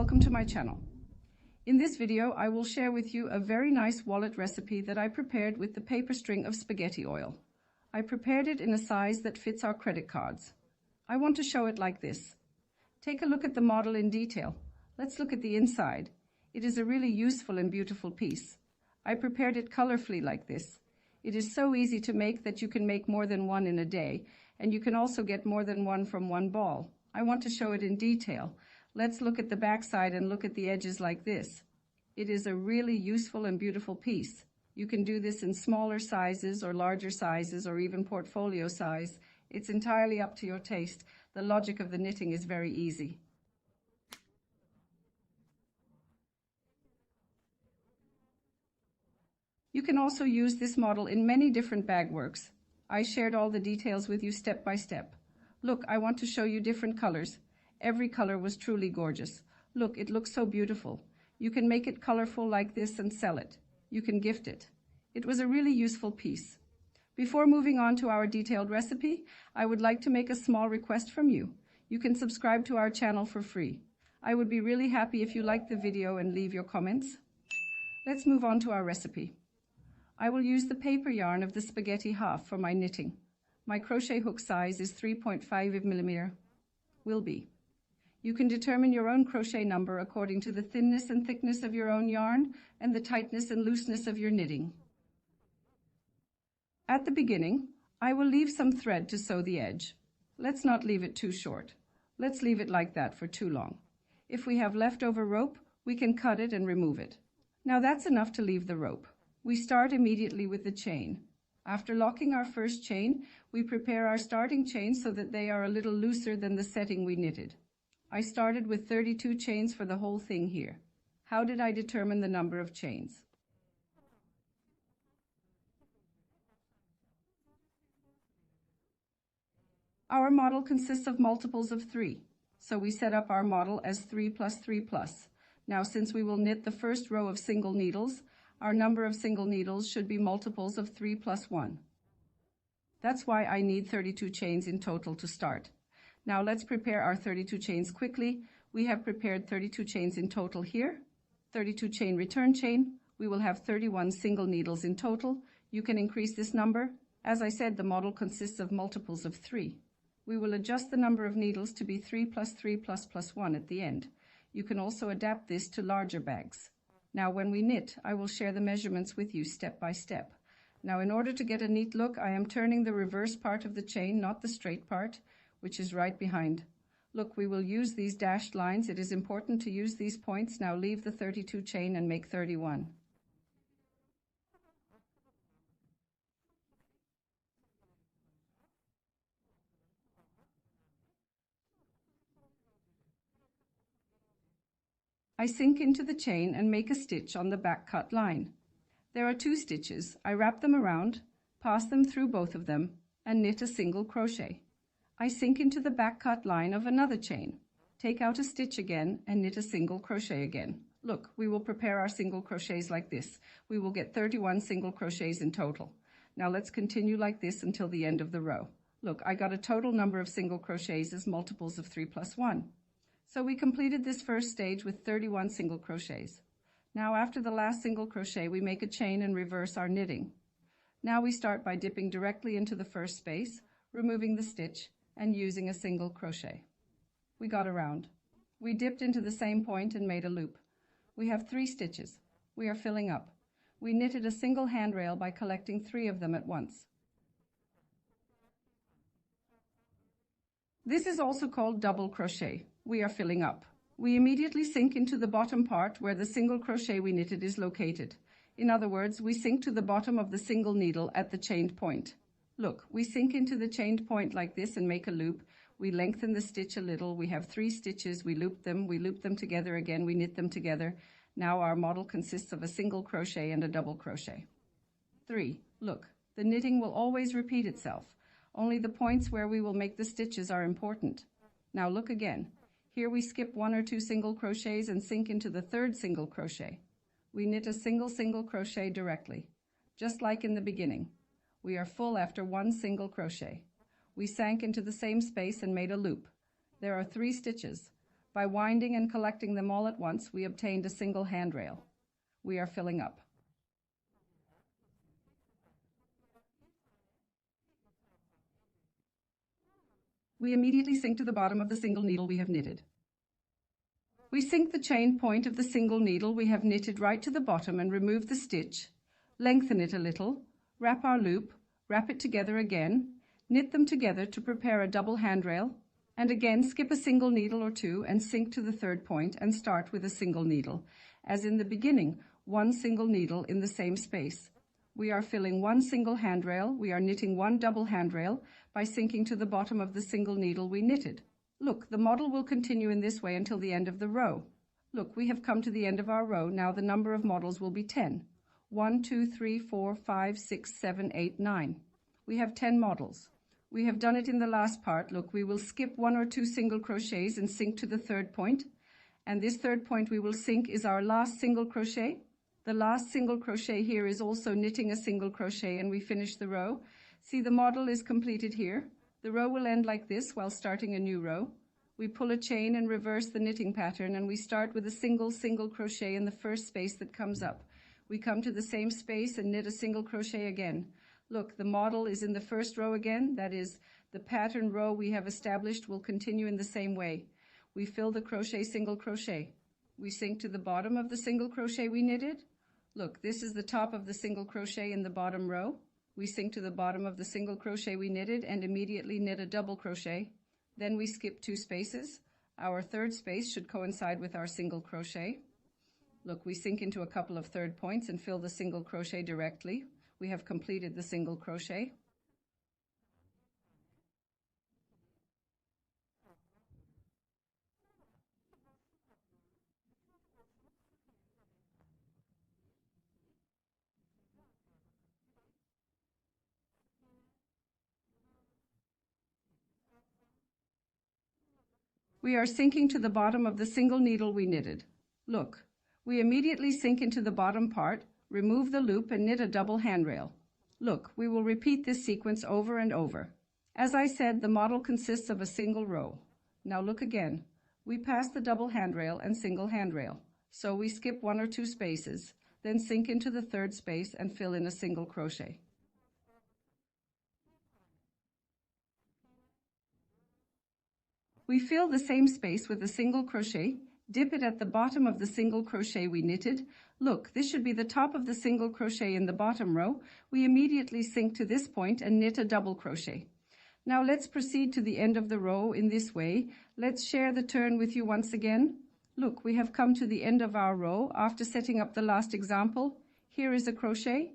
welcome to my channel. In this video, I will share with you a very nice wallet recipe that I prepared with the paper string of spaghetti oil. I prepared it in a size that fits our credit cards. I want to show it like this. Take a look at the model in detail. Let's look at the inside. It is a really useful and beautiful piece. I prepared it colorfully like this. It is so easy to make that you can make more than one in a day, and you can also get more than one from one ball. I want to show it in detail. Let's look at the back side and look at the edges like this. It is a really useful and beautiful piece. You can do this in smaller sizes or larger sizes or even portfolio size. It's entirely up to your taste. The logic of the knitting is very easy. You can also use this model in many different bag works. I shared all the details with you step by step. Look, I want to show you different colors. Every color was truly gorgeous. Look, it looks so beautiful. You can make it colorful like this and sell it. You can gift it. It was a really useful piece. Before moving on to our detailed recipe, I would like to make a small request from you. You can subscribe to our channel for free. I would be really happy if you liked the video and leave your comments. Let's move on to our recipe. I will use the paper yarn of the spaghetti half for my knitting. My crochet hook size is 3.5 mm. Will be. You can determine your own crochet number according to the thinness and thickness of your own yarn and the tightness and looseness of your knitting. At the beginning, I will leave some thread to sew the edge. Let's not leave it too short. Let's leave it like that for too long. If we have leftover rope, we can cut it and remove it. Now that's enough to leave the rope. We start immediately with the chain. After locking our first chain, we prepare our starting chains so that they are a little looser than the setting we knitted. I started with 32 chains for the whole thing here. How did I determine the number of chains? Our model consists of multiples of 3, so we set up our model as 3 plus 3 plus. Now, since we will knit the first row of single needles, our number of single needles should be multiples of 3 plus 1. That's why I need 32 chains in total to start. Now let's prepare our 32 chains quickly. We have prepared 32 chains in total here. 32 chain return chain. We will have 31 single needles in total. You can increase this number. As I said, the model consists of multiples of 3. We will adjust the number of needles to be 3 plus 3 plus 1 at the end. You can also adapt this to larger bags. Now when we knit, I will share the measurements with you step by step. Now in order to get a neat look, I am turning the reverse part of the chain, not the straight part, which is right behind. Look, we will use these dashed lines. It is important to use these points. Now leave the 32 chain and make 31. I sink into the chain and make a stitch on the back cut line. There are 2 stitches. I wrap them around, pass them through both of them, and knit a single crochet. I sink into the back cut line of another chain, take out a stitch again, and knit a single crochet again. Look, we will prepare our single crochets like this. We will get 31 single crochets in total. Now let's continue like this until the end of the row. Look, I got a total number of single crochets as multiples of 3 plus 1. So we completed this first stage with 31 single crochets. Now after the last single crochet, we make a chain and reverse our knitting. Now we start by dipping directly into the first space, removing the stitch, and using a single crochet. We got around. We dipped into the same point and made a loop. We have 3 stitches. We are filling up. We knitted a single handrail by collecting 3 of them at once. This is also called double crochet. We are filling up. We immediately sink into the bottom part where the single crochet we knitted is located. In other words, we sink to the bottom of the single needle at the chained point. Look, we sink into the chained point like this and make a loop. We lengthen the stitch a little. We have 3 stitches. We loop them together again. We knit them together. Now our model consists of a single crochet and a double crochet. 3. Look, the knitting will always repeat itself. Only the points where we will make the stitches are important. Now look again. Here we skip 1 or 2 single crochets and sink into the 3rd single crochet. We knit a single crochet directly, just like in the beginning. We are full after 1 single crochet. We sank into the same space and made a loop. There are 3 stitches. By winding and collecting them all at once, we obtained a single handrail. We are filling up. We immediately sink to the bottom of the single needle we have knitted. We sink the chain point of the single needle we have knitted right to the bottom and remove the stitch, lengthen it a little, wrap our loop, wrap it together again, knit them together to prepare a double handrail, and again skip a single needle or two and sink to the third point and start with a single needle. As in the beginning, one single needle in the same space. We are filling one single handrail, we are knitting one double handrail by sinking to the bottom of the single needle we knitted. Look, the model will continue in this way until the end of the row. Look, we have come to the end of our row. Now the number of models will be 10. 1, 2, 3, 4, 5, 6, 7, 8, 9. We have 10 models. We have done it in the last part. Look, we will skip 1 or 2 single crochets and sink to the third point. And this third point we will sink is our last single crochet. The last single crochet here is also knitting a single crochet, and we finish the row. See, the model is completed here. The row will end like this while starting a new row. We pull a chain and reverse the knitting pattern, and we start with a single crochet in the first space that comes up. We come to the same space and knit a single crochet again. Look, the model is in the first row again. That is, the pattern row we have established will continue in the same way. We fill the crochet single crochet. We sink to the bottom of the single crochet we knitted. Look, this is the top of the single crochet in the bottom row. We sink to the bottom of the single crochet we knitted and immediately knit a double crochet. Then we skip 2 spaces. Our third space should coincide with our single crochet. Look, we sink into a couple of third points and fill the single crochet directly. We have completed the single crochet. We are sinking to the bottom of the single needle we knitted. Look, we immediately sink into the bottom part, remove the loop and knit a double handrail. Look, we will repeat this sequence over and over. As I said, the model consists of a single row. Now look again. We pass the double handrail and single handrail. So we skip 1 or 2 spaces, then sink into the third space and fill in a single crochet. We fill the same space with a single crochet, dip it at the bottom of the single crochet we knitted. Look, this should be the top of the single crochet in the bottom row. We immediately sink to this point and knit a double crochet. Now let's proceed to the end of the row in this way. Let's share the turn with you once again. Look, we have come to the end of our row after setting up the last example. Here is a crochet.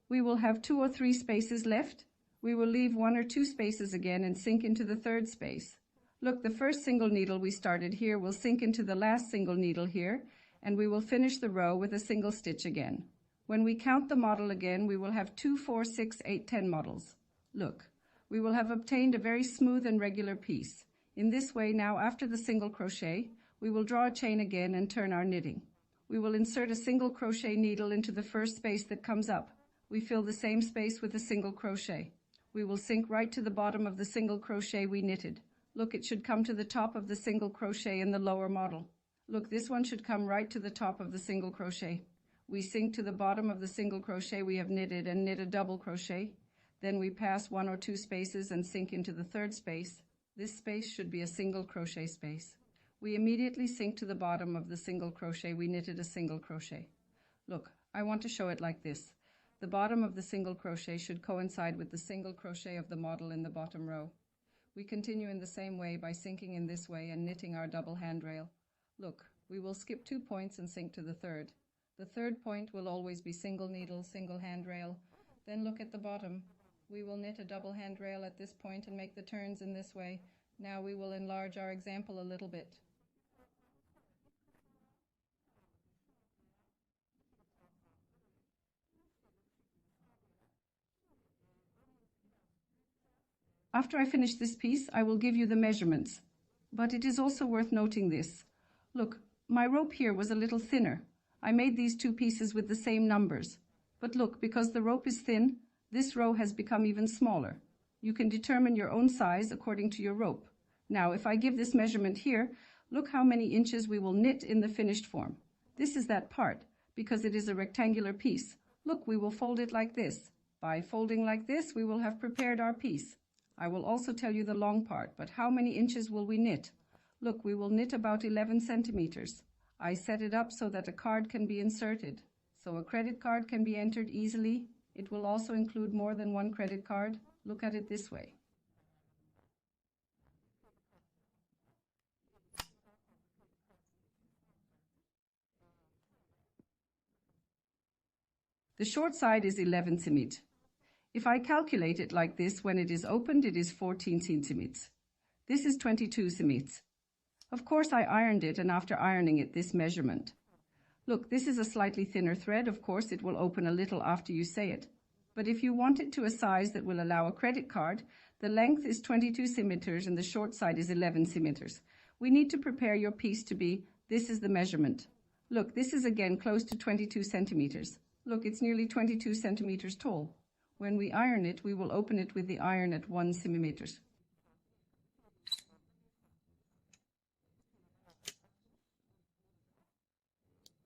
We will have 2 or 3 spaces left. We will leave 1 or 2 spaces again and sink into the third space. Look, the first single needle we started here will sink into the last single needle here, and we will finish the row with a single stitch again. When we count the model again, we will have 2, 4, 6, 8, 10 models. Look, we will have obtained a very smooth and regular piece. In this way now, after the single crochet, we will draw a chain again and turn our knitting. We will insert a single crochet needle into the first space that comes up. We fill the same space with a single crochet. We will sink right to the bottom of the single crochet we knitted. Look, it should come to the top of the single crochet in the lower model. Look, this one should come right to the top of the single crochet. We sink to the bottom of the single crochet we have knitted and knit a double crochet. Then we pass 1 or 2 spaces and sink into the third space. This space should be a single crochet space. We immediately sink to the bottom of the single crochet we knitted a single crochet. Look, I want to show it like this. The bottom of the single crochet should coincide with the single crochet of the model in the bottom row. We continue in the same way by sinking in this way and knitting our double handrail. Look, we will skip 2 points and sink to the third. The third point will always be single needle, single handrail. Then look at the bottom. We will knit a double handrail at this point and make the turns in this way. Now we will enlarge our example a little bit. After I finish this piece, I will give you the measurements. But it is also worth noting this. Look, my rope here was a little thinner. I made these 2 pieces with the same numbers. But look, because the rope is thin, this row has become even smaller. You can determine your own size according to your rope. Now, if I give this measurement here, Look how many inches we will knit in the finished form. This is that part, because it is a rectangular piece. Look, we will fold it like this. By folding like this, we will have prepared our piece. I will also tell you the long part, but how many inches will we knit? Look, we will knit about 11 centimeters. I set it up so that a card can be inserted. So a credit card can be entered easily. It will also include more than one credit card. Look at it this way. The short side is 11 cm. If I calculate it like this, when it is opened, it is 14 cm. This is 22 cm. Of course, I ironed it, and after ironing it, this measurement. Look, this is a slightly thinner thread. Of course, it will open a little after you say it. But if you want it to a size that will allow a credit card, the length is 22 centimeters and the short side is 11 centimeters. We need to prepare your piece to be, this is the measurement. Look, this is again close to 22 centimeters. Look, it's nearly 22 centimeters tall. When we iron it, we will open it with the iron at 1 centimeter.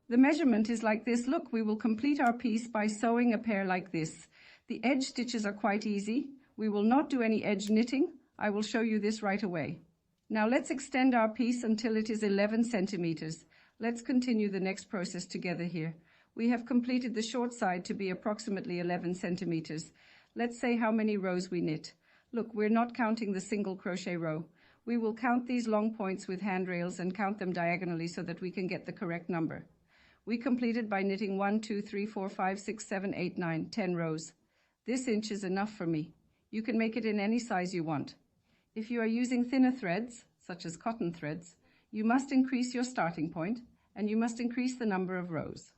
The measurement is like this. Look, we will complete our piece by sewing a pair like this. The edge stitches are quite easy. We will not do any edge knitting. I will show you this right away. Now let's extend our piece until it is 11 centimeters. Let's continue the next process together here. We have completed the short side to be approximately 11 centimeters. Let's say how many rows we knit. Look, we're not counting the single crochet row. We will count these long points with handrails and count them diagonally so that we can get the correct number. We completed by knitting 1, 2, 3, 4, 5, 6, 7, 8, 9, 10 rows. This inch is enough for me. You can make it in any size you want. If you are using thinner threads, such as cotton threads, you must increase your starting point and you must increase the number of rows.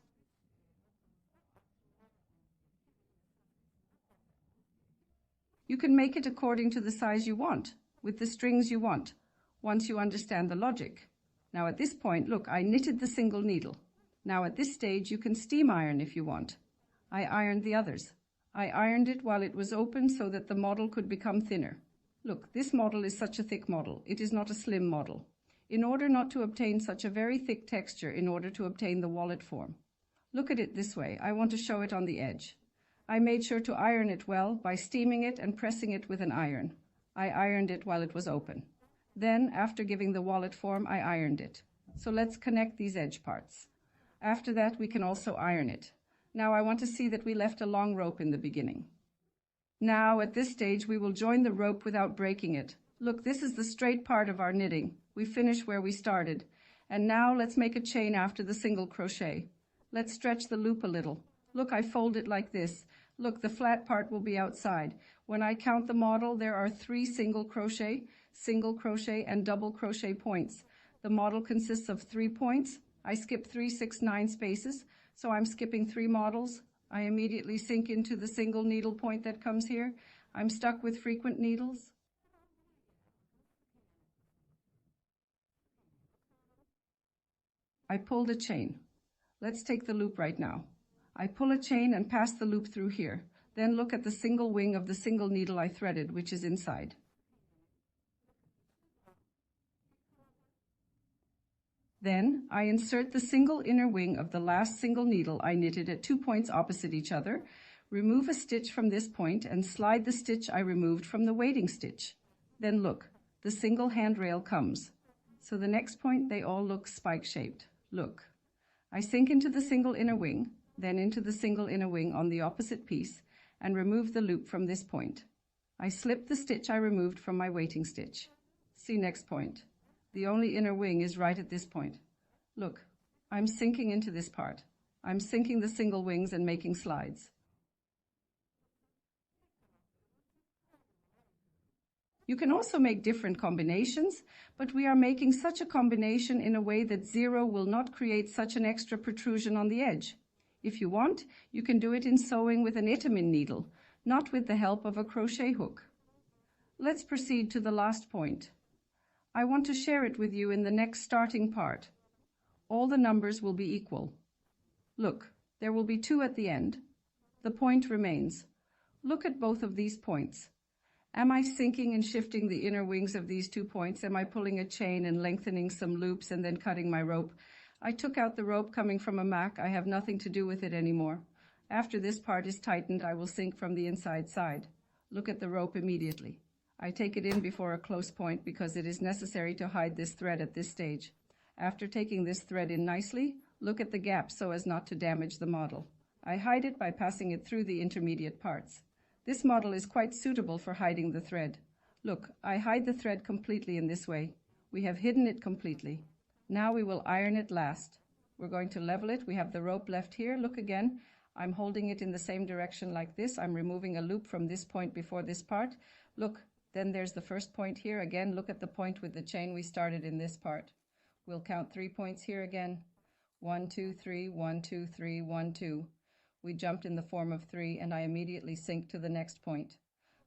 You can make it according to the size you want, with the strings you want, once you understand the logic. Now at this point, look, I knitted the single needle. Now at this stage, you can steam iron if you want. I ironed the others. I ironed it while it was open so that the model could become thinner. Look, this model is such a thick model. It is not a slim model. In order not to obtain such a very thick texture, in order to obtain the wallet form. Look at it this way. I want to show it on the edge. I made sure to iron it well by steaming it and pressing it with an iron. I ironed it while it was open. Then, after giving the wallet form, I ironed it. So let's connect these edge parts. After that, we can also iron it. Now I want to see that we left a long rope in the beginning. Now, at this stage, we will join the rope without breaking it. Look, this is the straight part of our knitting. We finish where we started. And now let's make a chain after the single crochet. Let's stretch the loop a little. Look, I fold it like this. Look, the flat part will be outside. When I count the model, there are 3 single crochet, and double crochet points. The model consists of 3 points. I skip 3, 6, 9 spaces, so I'm skipping 3 models. I immediately sink into the single needle point that comes here. I'm stuck with frequent needles. I pulled a chain. Let's take the loop right now. I pull a chain and pass the loop through here. Then look at the single wing of the single needle I threaded, which is inside. Then I insert the single inner wing of the last single needle I knitted at 2 points opposite each other, remove a stitch from this point and slide the stitch I removed from the waiting stitch. Then look, the single handrail comes. So the next point, they all look spike-shaped. Look, I sink into the single inner wing, then into the single inner wing on the opposite piece and remove the loop from this point. I slip the stitch I removed from my waiting stitch. See next point. The only inner wing is right at this point. Look, I'm sinking into this part. I'm sinking the single wings and making slides. You can also make different combinations, but we are making such a combination in a way that 0 will not create such an extra protrusion on the edge. If you want, you can do it in sewing with an Itamin needle, not with the help of a crochet hook. Let's proceed to the last point. I want to share it with you in the next starting part. All the numbers will be equal. Look, there will be 2 at the end. The point remains. Look at both of these points. Am I sinking and shifting the inner wings of these 2 points? Am I pulling a chain and lengthening some loops and then cutting my rope? I took out the rope coming from a mac. I have nothing to do with it anymore. After this part is tightened, I will sink from the inside side. Look at the rope immediately. I take it in before a close point because it is necessary to hide this thread at this stage. After taking this thread in nicely, look at the gap so as not to damage the model. I hide it by passing it through the intermediate parts. This model is quite suitable for hiding the thread. Look, I hide the thread completely in this way. We have hidden it completely. Now we will iron it last. We're going to level it. We have the rope left here. Look again. I'm holding it in the same direction like this. I'm removing a loop from this point before this part. Look, then there's the first point here. Again, look at the point with the chain we started in this part. We'll count 3 points here again. 1, 2, 3, 1, 2, 3, 1, 2. We jumped in the form of 3 and I immediately sink to the next point.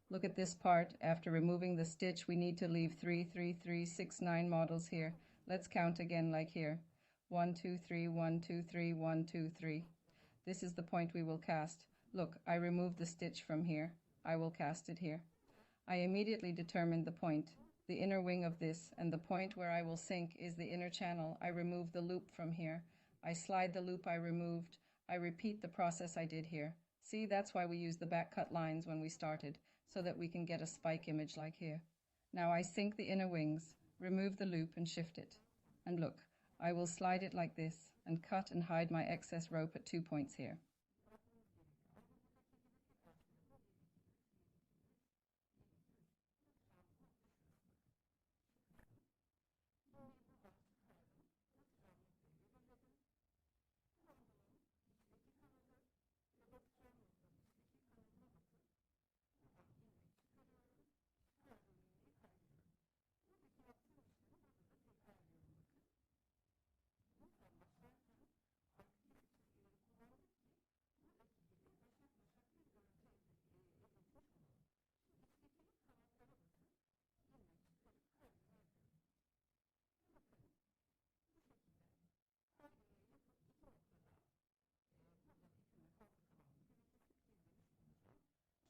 Look at this part. After removing the stitch, we need to leave 3, 3, 3, 6, 9 models here. Let's count again like here. 1, 2, 3, 1, 2, 3, 1, 2, 3. This is the point we will cast. Look, I removed the stitch from here. I will cast it here. I immediately determined the point, the inner wing of this, and the point where I will sink is the inner channel. I remove the loop from here. I slide the loop I removed. I repeat the process I did here. See, that's why we use the back cut lines when we started, so that we can get a spike image like here. Now I sink the inner wings, remove the loop and shift it. And look, I will slide it like this and cut and hide my excess rope at 2 points here.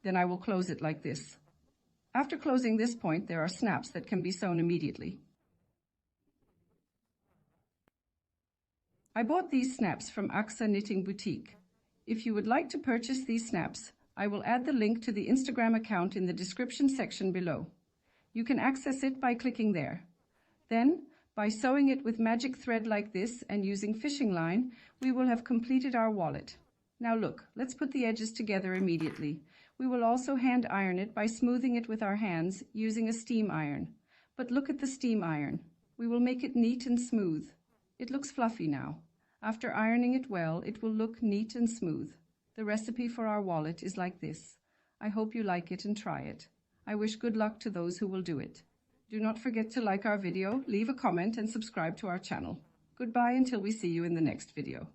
Then I will close it like this. After closing this point, there are snaps that can be sewn immediately. I bought these snaps from Aksa Knitting Boutique. If you would like to purchase these snaps, I will add the link to the Instagram account in the description section below. You can access it by clicking there. Then, by sewing it with magic thread like this and using fishing line, we will have completed our wallet. Now look, let's put the edges together immediately. We will also hand iron it by smoothing it with our hands using a steam iron. But look at the steam iron. We will make it neat and smooth. It looks fluffy now. After ironing it well, it will look neat and smooth. The recipe for our wallet is like this. I hope you like it and try it. I wish good luck to those who will do it. Do not forget to like our video, leave a comment and subscribe to our channel. Goodbye until we see you in the next video.